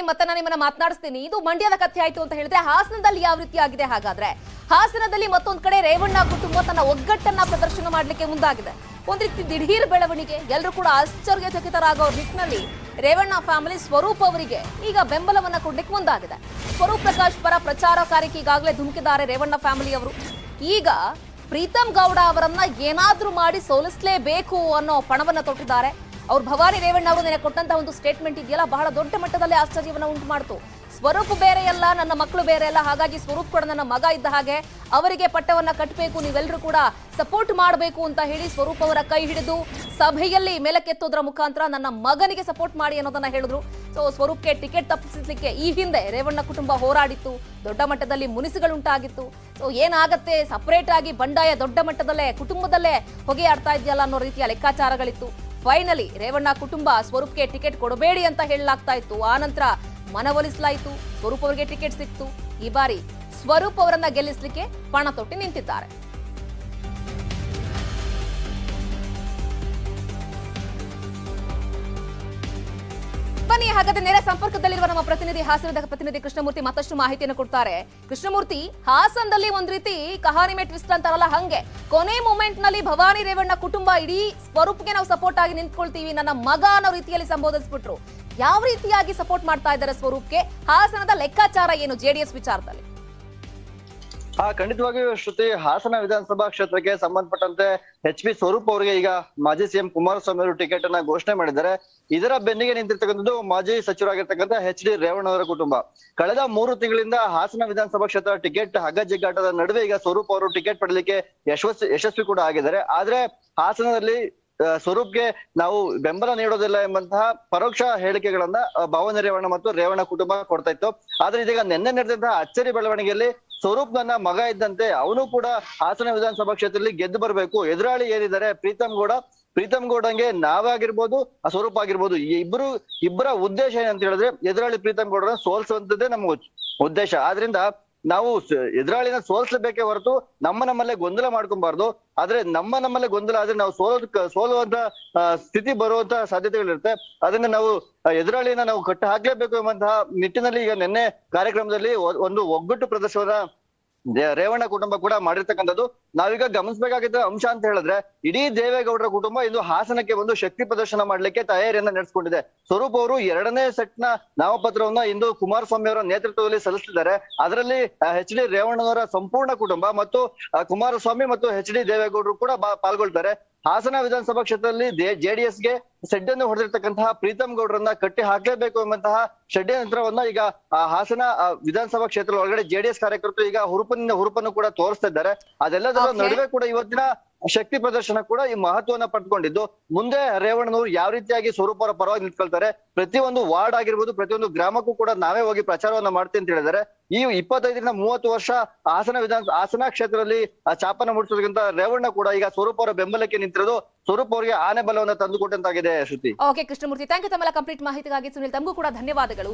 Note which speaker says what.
Speaker 1: ಮತ್ತೆ ನಾನು ನಿಮ್ಮನ್ನ ಮಾತನಾಡಿಸ್ತೀನಿ. ಇದು ಮಂಡ್ಯದ ಕಥೆ ಆಯ್ತು ಅಂತ ಹೇಳಿದ್ರೆ ಹಾಸನದಲ್ಲಿ ಯಾವ ರೀತಿ ಆಗಿದೆ? ಹಾಗಾದ್ರೆ ಹಾಸನದಲ್ಲಿ ಮತ್ತೊಂದ್ ಕಡೆ ರೇವಣ್ಣ ಕುಟುಂಬ ತನ್ನ ಒಗ್ಗಟ್ಟನ್ನ ಪ್ರದರ್ಶನ ಮಾಡಲಿಕ್ಕೆ ಮುಂದಾಗಿದೆ. ಒಂದ್ ರೀತಿ ದಿಢೀರ್ ಬೆಳವಣಿಗೆ, ಎಲ್ಲರೂ ಕೂಡ ಆಶ್ಚರ್ಯಚಕಿತರಾಗೋ ನಿಟ್ಟಿನಲ್ಲಿ ರೇವಣ್ಣ ಫ್ಯಾಮಿಲಿ ಸ್ವರೂಪ್ ಅವರಿಗೆ ಈಗ ಬೆಂಬಲವನ್ನ ಕೊಡ್ಲಿಕ್ಕೆ ಮುಂದಾಗಿದೆ. ಸ್ವರೂಪ್ ಪ್ರಕಾಶ್ ಪರ ಪ್ರಚಾರ ಕಾರ್ಯಕ್ಕೆ ಈಗಾಗಲೇ ಧುಮುಕಿದ್ದಾರೆ ರೇವಣ್ಣ ಫ್ಯಾಮಿಲಿ ಅವರು. ಈಗ ಪ್ರೀತಮ್ ಗೌಡ ಅವರನ್ನ ಏನಾದ್ರೂ ಮಾಡಿ ಸೋಲಿಸಲೇಬೇಕು ಅನ್ನೋ ಪಣವನ್ನ ತೊಟ್ಟಿದ್ದಾರೆ. ಅವ್ರು ಭವಾನಿ ರೇವಣ್ಣ ಅವರು ನೆನೆ ಕೊಟ್ಟಂತಹ ಒಂದು ಸ್ಟೇಟ್ಮೆಂಟ್ ಇದೆಯಲ್ಲ, ಬಹಳ ದೊಡ್ಡ ಮಟ್ಟದಲ್ಲಿ ಆಶ್ಚರ್ಯವನ್ನ ಉಂಟು ಮಾಡ್ತು. ಸ್ವರೂಪ್ ಬೇರೆ ಅಲ್ಲ, ನನ್ನ ಮಕ್ಕಳು ಬೇರೆ ಅಲ್ಲ, ಹಾಗಾಗಿ ಸ್ವರೂಪ್ ಕೂಡ ನನ್ನ ಮಗ ಇದ್ದ ಹಾಗೆ, ಅವರಿಗೆ ಪಟ್ಟವನ್ನ ಕಟ್ಟಬೇಕು, ನೀವೆಲ್ಲರೂ ಕೂಡ ಸಪೋರ್ಟ್ ಮಾಡಬೇಕು ಅಂತ ಹೇಳಿ ಸ್ವರೂಪ್ ಅವರ ಕೈ ಹಿಡಿದು ಸಭೆಯಲ್ಲಿ ಮೇಲಕ್ಕೆತ್ತೋದ್ರ ಮುಖಾಂತರ ನನ್ನ ಮಗನಿಗೆ ಸಪೋರ್ಟ್ ಮಾಡಿ ಅನ್ನೋದನ್ನ ಹೇಳಿದ್ರು. ಸೊ ಸ್ವರೂಪ್ಗೆ ಟಿಕೆಟ್ ತಪ್ಪಿಸಲಿಕ್ಕೆ ಈ ಹಿಂದೆ ರೇವಣ್ಣ ಕುಟುಂಬ ಹೋರಾಡಿತ್ತು, ದೊಡ್ಡ ಮಟ್ಟದಲ್ಲಿ ಮುನಿಸುಗಳುಂಟಾಗಿತ್ತು. ಸೊ ಏನಾಗತ್ತೆ, ಸಪರೇಟ್ ಆಗಿ ಬಂಡಾಯ ದೊಡ್ಡ ಮಟ್ಟದಲ್ಲೇ ಕುಟುಂಬದಲ್ಲೇ ಹೊಗೆ ಆಡ್ತಾ ಇದೆಯಲ್ಲ ಅನ್ನೋ ರೀತಿಯ ಲೆಕ್ಕಾಚಾರಗಳಿತ್ತು. ಫೈನಲಿ ರೇವಣ್ಣ ಕುಟುಂಬ ಸ್ವರೂಪ್ಗೆ ಟಿಕೆಟ್ ಕೊಡಬೇಡಿ ಅಂತ ಹೇಳಲಾಗ್ತಾ ಇತ್ತು. ಆ ನಂತರ ಮನವೊಲಿಸಲಾಯಿತು, ಸ್ವರೂಪ್ ಅವರಿಗೆ ಟಿಕೆಟ್ ಸಿಕ್ತು. ಈ ಬಾರಿ ಸ್ವರೂಪ್ ಅವರನ್ನ ಗೆಲ್ಲಿಸಲಿಕ್ಕೆ ಪಣ ತೊಟ್ಟಿ ನಿಂತಿದ್ದಾರೆ. ಬನ್ನಿ ಹಾಗಾದ್ರೆ ನೇರ ಸಂಪರ್ಕದಲ್ಲಿರುವ ನಮ್ಮ ಪ್ರತಿನಿಧಿ, ಹಾಸನದ ಪ್ರತಿನಿಧಿ ಕೃಷ್ಣಮೂರ್ತಿ ಮತ್ತಷ್ಟು ಮಾಹಿತಿಯನ್ನು ಕೊಡ್ತಾರೆ. ಕೃಷ್ಣಮೂರ್ತಿ, ಹಾಸನದಲ್ಲಿ ಒಂದ್ ರೀತಿ ಕಹಾನಿಮೆ ಟ್ವಿಸ್ಟ್ ಅಂತಾರಲ್ಲ, ಹಂಗೆ ಕೊನೆ ಮೂಮೆಂಟ್ ನಲ್ಲಿ ಭವಾನಿ ರೇವಣ್ಣ ಕುಟುಂಬ ಇಡೀ ಸ್ವರೂಪ್ಗೆ ನಾವು ಸಪೋರ್ಟ್ ಆಗಿ ನಿಂತ್ಕೊಳ್ತೀವಿ, ನನ್ನ ಮಗ ಅನ್ನೋ ರೀತಿಯಲ್ಲಿ ಸಂಬೋಧಿಸ್ಬಿಟ್ರು. ಯಾವ ರೀತಿಯಾಗಿ ಸಪೋರ್ಟ್ ಮಾಡ್ತಾ ಇದ್ದಾರೆ ಸ್ವರೂಪ್ಗೆ? ಹಾಸನದ ಲೆಕ್ಕಾಚಾರ ಏನು ಜೆಡಿಎಸ್ ವಿಚಾರದಲ್ಲಿ?
Speaker 2: ಖಂಡಿತವಾಗಿಯೂ ಶ್ರುತಿ, ಹಾಸನ ವಿಧಾನಸಭಾ ಕ್ಷೇತ್ರಕ್ಕೆ ಸಂಬಂಧಪಟ್ಟಂತೆ ಎಚ್.ಬಿ. ಸ್ವರೂಪ್ ಅವರಿಗೆ ಈಗ ಮಾಜಿ ಸಿಎಂ ಕುಮಾರಸ್ವಾಮಿ ಅವರು ಟಿಕೆಟ್ ಅನ್ನ ಘೋಷಣೆ ಮಾಡಿದ್ದಾರೆ. ಇದರ ಬೆನ್ನಿಗೆ ನಿಂತಿರ್ತಕ್ಕಂಥದ್ದು ಮಾಜಿ ಸಚಿವರಾಗಿರ್ತಕ್ಕಂಥ ಎಚ್.ಡಿ. ರೇವಣ್ಣ ಅವರ ಕುಟುಂಬ. ಕಳೆದ 3 ತಿಂಗಳಿಂದ ಹಾಸನ ವಿಧಾನಸಭಾ ಕ್ಷೇತ್ರ ಟಿಕೆಟ್ ಹಗ್ಗಜಿಗ್ಗಾಟದ ನಡುವೆ ಈಗ ಸ್ವರೂಪ್ ಅವರು ಟಿಕೆಟ್ ಪಡೆಯಲಿಕ್ಕೆ ಯಶಸ್ವಿ ಕೂಡ ಆಗಿದ್ದಾರೆ. ಆದ್ರೆ ಹಾಸನದಲ್ಲಿ ಸ್ವರೂಪ್ಗೆ ನಾವು ಬೆಂಬಲ ನೀಡೋದಿಲ್ಲ ಎಂಬಂತಹ ಪರೋಕ್ಷ ಹೇಳಿಕೆಗಳನ್ನ ಭವಾನಿ ರೇವಣ್ಣ ಮತ್ತು ರೇವಣ್ಣ ಕುಟುಂಬ ಕೊಡ್ತಾ ಇತ್ತು. ಆದ್ರೆ ಇದೀಗ ನಿನ್ನೆ ನಡೆದಂತಹ ಅಚ್ಚರಿ ಬೆಳವಣಿಗೆಯಲ್ಲಿ ಸ್ವರೂಪ್ ನನ್ನ ಮಗ ಇದ್ದಂತೆ, ಅವನು ಕೂಡ ಹಾಸನ ವಿಧಾನಸಭಾ ಕ್ಷೇತ್ರದಲ್ಲಿ ಗೆದ್ದು ಬರಬೇಕು. ಎದುರಾಳಿ ಏನಿದ್ದಾರೆ ಪ್ರೀತಮ್ ಗೌಡಂಗೆ ನಾವಾಗಿರ್ಬೋದು, ಸ್ವರೂಪ್ ಆಗಿರ್ಬೋದು, ಇಬ್ಬರ ಉದ್ದೇಶ ಏನಂತ ಹೇಳಿದ್ರೆ ಎದುರಾಳಿ ಪ್ರೀತಮ್ ಗೌಡರನ್ನ ಸೋಲ್ಸುವಂತದ್ದೇ ನಮ್ಮ ಉದ್ದೇಶ. ಆದ್ರಿಂದ ನಾವು ಎದುರಾಳಿನ ಸೋಲ್ಸಬೇಕೇ ಹೊರತು ನಮ್ಮಲ್ಲೇ ಗೊಂದಲ ಮಾಡ್ಕೊಬಾರ್ದು. ಆದ್ರೆ ನಮ್ಮಲ್ಲೇ ಗೊಂದಲ ಆದ್ರೆ ನಾವು ಸೋಲುವಂತ ಸ್ಥಿತಿ ಬರುವಂತ ಸಾಧ್ಯತೆಗಳಿರುತ್ತೆ. ಅದನ್ನ ನಾವು ಎದುರಾಳಿನ ನಾವು ಕಟ್ಟ ಹಾಕ್ಲೇಬೇಕು ಎಂಬಂತಹ ನಿಟ್ಟಿನಲ್ಲಿ ಈಗ ನಿನ್ನೆ ಕಾರ್ಯಕ್ರಮದಲ್ಲಿ ಒಂದು ಒಗ್ಗಟ್ಟು ಪ್ರದರ್ಶನ ರೇವಣ್ಣ ಕುಟುಂಬ ಕೂಡ ಮಾಡಿರ್ತಕ್ಕಂಥದ್ದು. ನಾವೀಗ ಗಮನಿಸಬೇಕಾಗಿದ್ದ ಅಂಶ ಅಂತ ಹೇಳಿದ್ರೆ, ಇಡೀ ದೇವೇಗೌಡರ ಕುಟುಂಬ ಇಂದು ಹಾಸನಕ್ಕೆ ಒಂದು ಶಕ್ತಿ ಪ್ರದರ್ಶನ ಮಾಡ್ಲಿಕ್ಕೆ ತಯಾರಿಯನ್ನ ನಡೆಸಿಕೊಂಡಿದೆ. ಸ್ವರೂಪ್ ಅವರು 2ನೇ ಸೆಟ್ ನ ನಾಮಪತ್ರವನ್ನ ಇಂದು ಕುಮಾರಸ್ವಾಮಿ ಅವರ ನೇತೃತ್ವದಲ್ಲಿ ಸಲ್ಲಿಸಿದ್ದಾರೆ. ಅದರಲ್ಲಿ ಎಚ್.ಡಿ. ರೇವಣ್ಣನವರ ಸಂಪೂರ್ಣ ಕುಟುಂಬ ಮತ್ತು ಕುಮಾರಸ್ವಾಮಿ ಮತ್ತು ಎಚ್.ಡಿ. ದೇವೇಗೌಡರು ಕೂಡ ಪಾಲ್ಗೊಳ್ತಾರೆ. ಹಾಸನ ವಿಧಾನಸಭಾ ಕ್ಷೇತ್ರದಲ್ಲಿ ಜೆಡಿಎಸ್ಗೆ ಸೆಡ್ಡನ್ನು ಹೊಡೆದಿರ್ತಕ್ಕಂತಹ ಪ್ರೀತಮ್ ಗೌಡರನ್ನ ಕಟ್ಟಿ ಹಾಕ್ಲೇಬೇಕು ಎಂಬಂತಹ ಷಡ್ಯಂತ್ರವನ್ನ ಈಗ ಹಾಸನ ವಿಧಾನಸಭಾ ಕ್ಷೇತ್ರದ ಒಳಗಡೆ ಜೆಡಿಎಸ್ ಕಾರ್ಯಕರ್ತರು ಈಗ ಹುರುಪನ್ನು ಕೂಡ ತೋರಿಸ್ತಾ ಇದ್ದಾರೆ. ಅದೆಲ್ಲದರ ನಡುವೆ ಕೂಡ ಇವತ್ತಿನ ಶಕ್ತಿ ಪ್ರದರ್ಶನ ಕೂಡ ಈ ಮಹತ್ವವನ್ನ ಪಡ್ಕೊಂಡಿದ್ದು, ಮುಂದೆ ರೇವಣ್ಣನವರು ಯಾವ ರೀತಿಯಾಗಿ ಸ್ವರೂಪ್ ಅವರ ಪರವಾಗಿ ನಿಂತ್ಕೊಳ್ತಾರೆ, ಪ್ರತಿಯೊಂದು ವಾರ್ಡ್ ಆಗಿರ್ಬೋದು, ಪ್ರತಿಯೊಂದು ಗ್ರಾಮಕ್ಕೂ ಕೂಡ ನಾವೇ ಹೋಗಿ ಪ್ರಚಾರವನ್ನ ಮಾಡ್ತೀವಿ ಅಂತ ಹೇಳಿದ್ದಾರೆ. ಈ 25ರಿಂದ 30 ವರ್ಷ ಹಾಸನ ಕ್ಷೇತ್ರದಲ್ಲಿ ಚಾಪನ ಮೂಡಿಸೋದಕ್ಕಿಂತ ರೇವಣ್ಣ ಕೂಡ ಈಗ ಸ್ವರೂಪ್ ಅವರ ಬೆಂಬಲಕ್ಕೆ ನಿಂತಿರೋದು ಸ್ವರೂಪ್ ಅವರಿಗೆ ಆನೆ ಬಲವನ್ನ ತಂದುಕೊಟ್ಟಂತಾಗಿದೆ. Shruti.
Speaker 1: Okay Krishnamurthy, thank you. ತಮ್ಮೆಲ್ಲ ಕಂಪ್ಲೀಟ್ ಮಾಹಿತಿಗಾಗಿ ಸುನಿಲ್, ತಮಗೂ ಕೂಡ ಧನ್ಯವಾದಗಳು.